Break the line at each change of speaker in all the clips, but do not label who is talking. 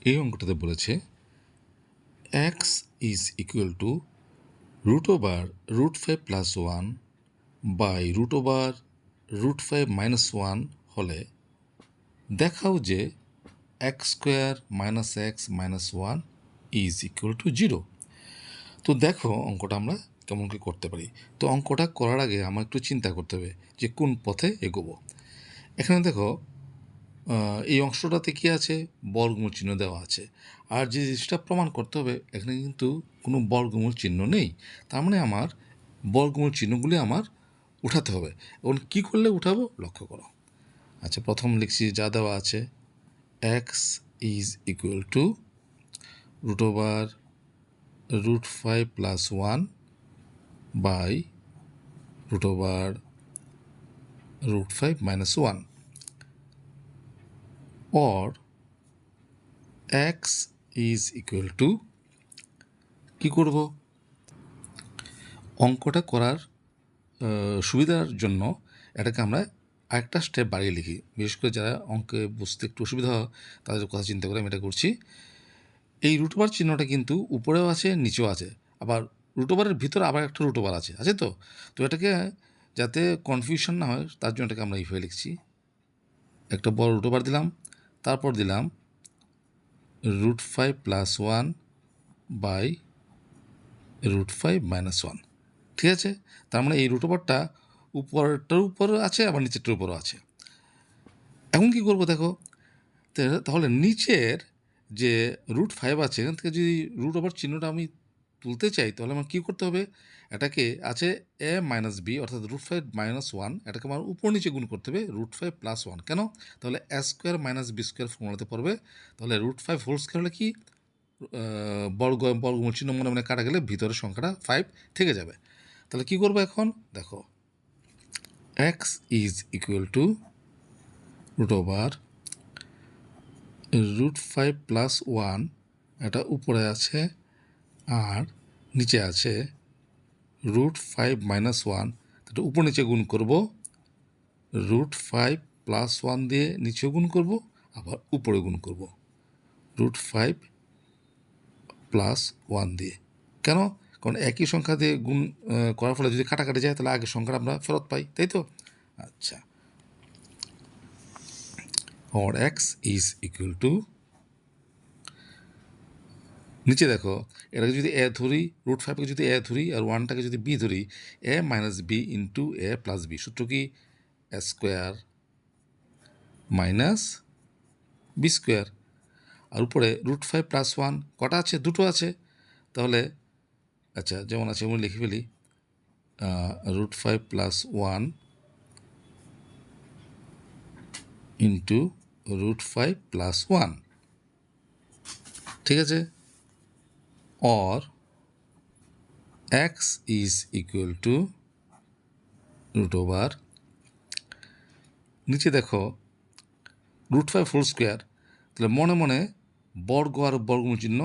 এই অঙ্কটাতে বলেছে x is equal to root over root 5 plus 1 by root over root 5 minus 1 হলে দেখাও যে x square minus x minus 1 is equal to 0। তো দেখো অঙ্কটা আমরা কেমন করে করতে পারি। তো অঙ্কটা করার আগে আমার একটু চিন্তা করতে হবে যে কোন পথে এগোবো। এখানে দেখো এই অংশটাতে কী আছে, বর্গমূল চিহ্ন দেওয়া আছে। আর যে জিনিসটা প্রমাণ করতে হবে, এখানে কিন্তু কোনো বর্গমূল চিহ্ন নেই। তার মানে আমার বর্গমূল চিহ্নগুলি আমার উঠাতে হবে। এবং কী করলে উঠাবো লক্ষ্য করো। আচ্ছা, প্রথম লিখছি যা দেওয়া আছে, x is equal to root over root 5 plus 1 by root over root 5 minus 1 or x is equal to কী করব, অঙ্কটা করার সুবিধার জন্য এটাকে আমরা আরেকটা স্টেপ বাড়িয়ে লিখি। বিশেষ করে যারা অঙ্কে বুঝতে একটু অসুবিধা হয় তাদের কথা চিন্তা করে আমি এটা করছি। এই রুট ওভার চিহ্নটা কিন্তু উপরেও আছে নিচেও আছে, আবার রুট ওভারের ভিতরে আবার একটা রুট ওভার আছে তো তো এটাকে যাতে কনফিউশন না হয় তার জন্য এটাকে আমরা এইভাবে লিখছি। একটা বড় রুট ওভার দিলাম, তারপর দিলাম root 5 plus 1 by root 5 minus 1। ঠিক আছে, তার মানে এই রুট ওভারটা উপরটার উপর আছে আবার নিচেরটার উপরও আছে। এখন কি করব দেখো, তাহলে নিচের যে রুট 5 আছে এখান থেকে যদি রুট ওভার চিহ্নটা আমি তুলতে চাই তাহলে আমার কী করতে হবে, এটাকে আছে এ মাইনাস বি অর্থাৎ রুট 5 মাইনাস 1, এটাকে আমার উপর নিচে গুণ করতে হবে রুট 5 প্লাস 1। কেন, তাহলে এ স্কোয়ার মাইনাস বি স্কোয়ার ফর্মুলাতে পড়বে। তাহলে রুট 5 হোল স্কোয়ার হলে কি, বর্গমূল চিহ্ন মনে মনে কাটা গেলে ভিতরের সংখ্যাটা 5 থেকে যাবে। তাহলে কি করবো এখন দেখো, x is equal to root over root 5 plus 1, এটা উপরে আছে আর নিচে আছে রুট 5 মাইনাস 1, এটা উপর নিচে গুণ করব, রুট 5 প্লাস 1 দিয়ে নিচেও গুণ করব আবার উপরে গুণ করব রুট 5 প্লাস 1 দিয়ে। কেন, কারণ একই সংখ্যা দিয়ে গুণ করার ফলে যদি কাটাকাটি যায় তাহলে আগের সংখ্যাটা আমরা ফেরত পাই, তাই তো। আচ্ছা, or x is equal to, নিচে দেখো এটাকে যদি এ ধরি, রুট 5কে যদি এ ধরি আর 1টাকে যদি বি ধরি, এ মাইনাস বি ইন্টু এ প্লাস বি, সূত্র কি এ স্কোয়ার মাইনাস বি স্কোয়ার। আর উপরে রুট 5 প্লাস 1 কটা আছে, দুটো আছে। তাহলে আচ্ছা যেমন আছে আমি লিখে ফেলি, root 5 plus 1 into root 5 plus 1, ঠিক আছে, or x is equal to root over, নিচে দেখো রুট 5 হোল স্কোয়ার, তাহলে মনে মনে বর্গ আর বর্গমূল চিহ্ন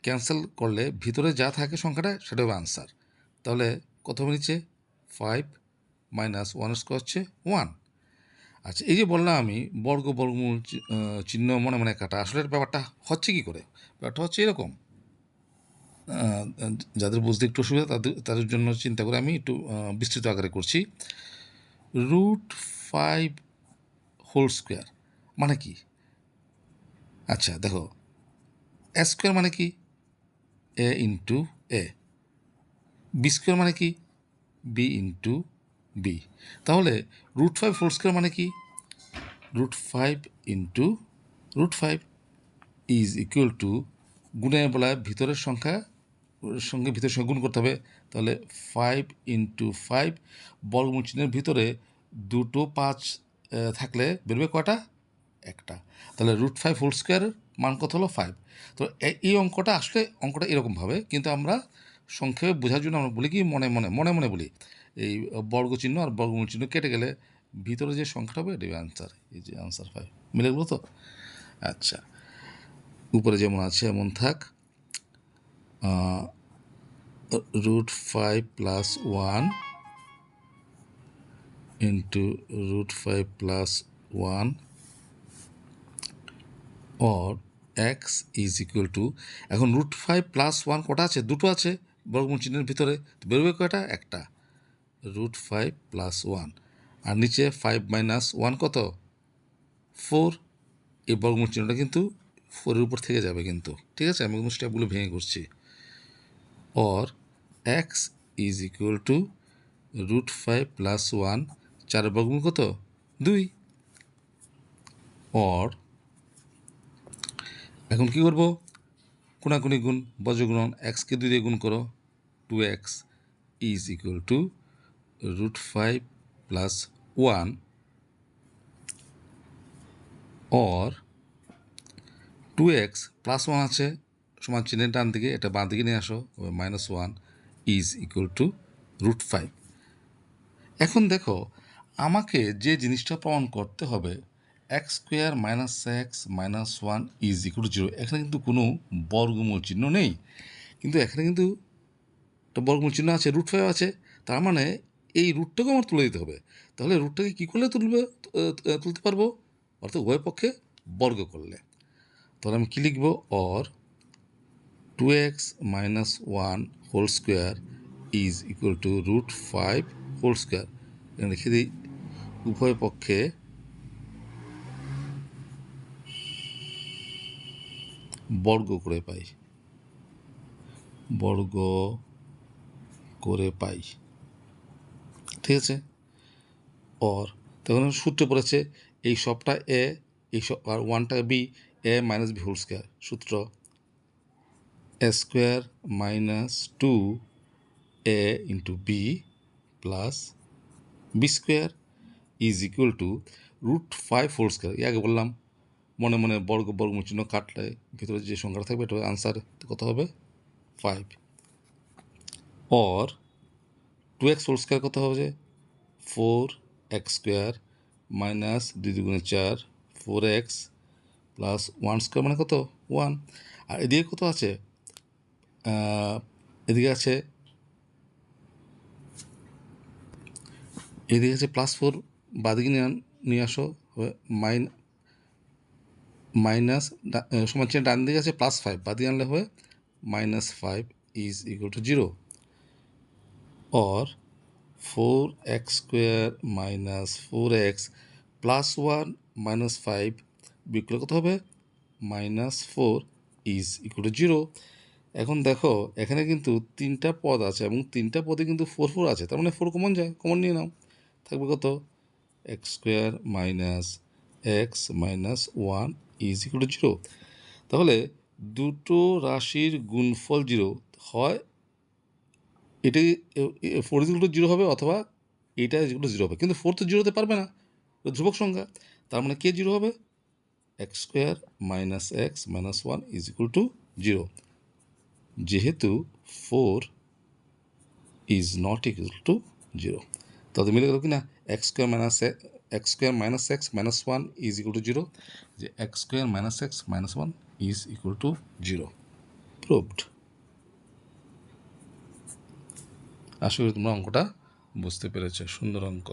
ক্যান্সেল করলে ভিতরে যা থাকে সংখ্যাটা সেটা হবে আনসার। তাহলে কত হবে নিচে 5 মাইনাস 1 স্কোয়ার হচ্ছে 1। আচ্ছা, এই যে বললাম আমি বর্গমূল চিহ্ন মনে মনে কাটা, আসলে ব্যাপারটা হচ্ছে কী করে, ব্যাপারটা হচ্ছে এরকম। যাদের বুঝতে একটু অসুবিধা তাদের জন্য চিন্তা করে আমি একটু বিস্তৃত আকারে করছি। রুট 5 হোল স্কোয়ার মানে কি, আচ্ছা দেখো এ স্কোয়ার মানে কি a into a, b square মানে কি বি ইন্টু বি। তাহলে রুট 5 হোল স্কোয়ার মানে কি root 5 into root 5 is equal to, গুণের বেলায় ভিতরের সংখ্যা সঙ্গে ভিতরের সঙ্গে গুণ করতে হবে। তাহলে 5 ইন্টু 5, বর্গমূল চিহ্নের ভিতরে দুটো 5 থাকলে বেরোবে কটা, একটা। তাহলে রুট 5 হোল স্কোয়ারের মান কত হলো 5। তো এই অঙ্কটা আসলে অঙ্কটা এরকমভাবে, কিন্তু আমরা সংক্ষেপে বোঝার জন্য আমরা বলি কি মনে মনে বলি, এই বর্গ চিহ্ন আর বর্গমূল চিহ্ন কেটে গেলে ভিতরে যে সংখ্যাটা হবে এটাই আনসার, এই যে আনসার 5 মিলে গেলো তো। আচ্ছা, উপরে যেমন আছে এমন থাক, root 5 plus 1 into root 5 plus 1 or x is equal to, এখন রুট 5 প্লাস 1 কটা আছে? দুটো আছে বর্গমূল চিহ্নের ভিতরে, বেরোবে কয়টা? একটা। রুট 5 প্লাস 1, আর নিচে 5 মাইনাস 1 কত? 4। এই বর্গমূল চিহ্নটা কিন্তু 4-এর উপর থেকে যাবে কিন্তু, ঠিক আছে? আমি কিন্তু স্টেপগুলো ভেঙে করছি। Or x is equal to root 5 plus 1, 4-এর বর্গমূল কত? 2। অর এখন কী করবো? কোনাকুনি গুণ, বজ্রগুণন, এক্সকে 2 দিয়ে গুণ করো, 2x is equal to root 5 plus 1 or 2x plus 1 আছে সমান চিহ্নের ডান দিকে, এটা বাঁ দিকে নিয়ে আসো, -1 ইজ ইকুয়াল টু রুট 5। এখন দেখো, আমাকে যে জিনিসটা প্রমাণ করতে হবে, x square minus x minus 1 is equal to 0, এখানে কিন্তু কোনো বর্গমূল চিহ্ন নেই, কিন্তু এখানে কিন্তু একটা বর্গমূল চিহ্ন আছে, রুট 5 আছে, তার মানে এই রুটটাকে আমার তুলে দিতে হবে। তাহলে রুটটাকে কী করলে তুলতে পারবো? অর্থাৎ উভয় পক্ষে বর্গ করলে। তাহলে আমি কী লিখব? Or 2x minus 1 whole square is equal to root 5 whole square. এখানে লিখে দিই, উভয় পক্ষে বর্গ করে পাই, বর্গ করে পাই, ঠিক আছে? অর তখন সূত্রে পড়েছে এই সবটা এ, এই সব আর 1টা B, A minus B whole square, সূত্র A square minus 2 A into B plus B square is equal to root 5 whole square. আগে বললাম মনে মনে বর্গমূল চিহ্ন কাটলে ভিতরে যে সংখ্যাটা থাকবে এটা আনসার কত হবে? 5। অর 2x হোল স্কোয়ার কত হবে? 4x স্কোয়ার মাইনাস 2 দুগুণে 4, 4x প্লাস 1 স্কোয়ার মানে কত? 1। আর এদিকে কত আছে? এদিকে আছে প্লাস 4, বাদিকে নিয়ে আসো, মাইনাস সমান চিহ্ন ডান দিকে আছে প্লাস 5, বাদিকে আনলে হবে -5 is equal to 0। Or 4x square minus 4x plus 1 minus 5 বিয়োগ কত হবে? -4 ইজ ইকুয়াল টু 0। এখন দেখো এখানে কিন্তু 3টা পদ আছে এবং 3টা পদে কিন্তু 4 আছে, তার মানে 4 কমন যায়, কমন নিয়ে নাও, থাকবে কত? x square minus x minus 1 is equal to 0। তাহলে দুটো রাশির গুণফল 0 হয়, এটি 4 ইজ ইকুয়াল টু 0 হবে, অথবা এটা ইজ ইকুয়াল টু 0 হবে, কিন্তু 4 তো 0 হতে পারবে না, ধ্রুবক সংখ্যা, তার মানে কে 0 হবে? X square minus x minus 1 is equal to 0, যেহেতু 4 ইজ নট ইকুয়াল টু 0। তাহলে মিলে গেল কি না? X square minus x minus 1 is equal to 0, যে x square minus x minus 1 is equal to 0। Proved. আশা করি তোমরা অঙ্কটা বুঝতে পেরেছো, সুন্দর অঙ্ক।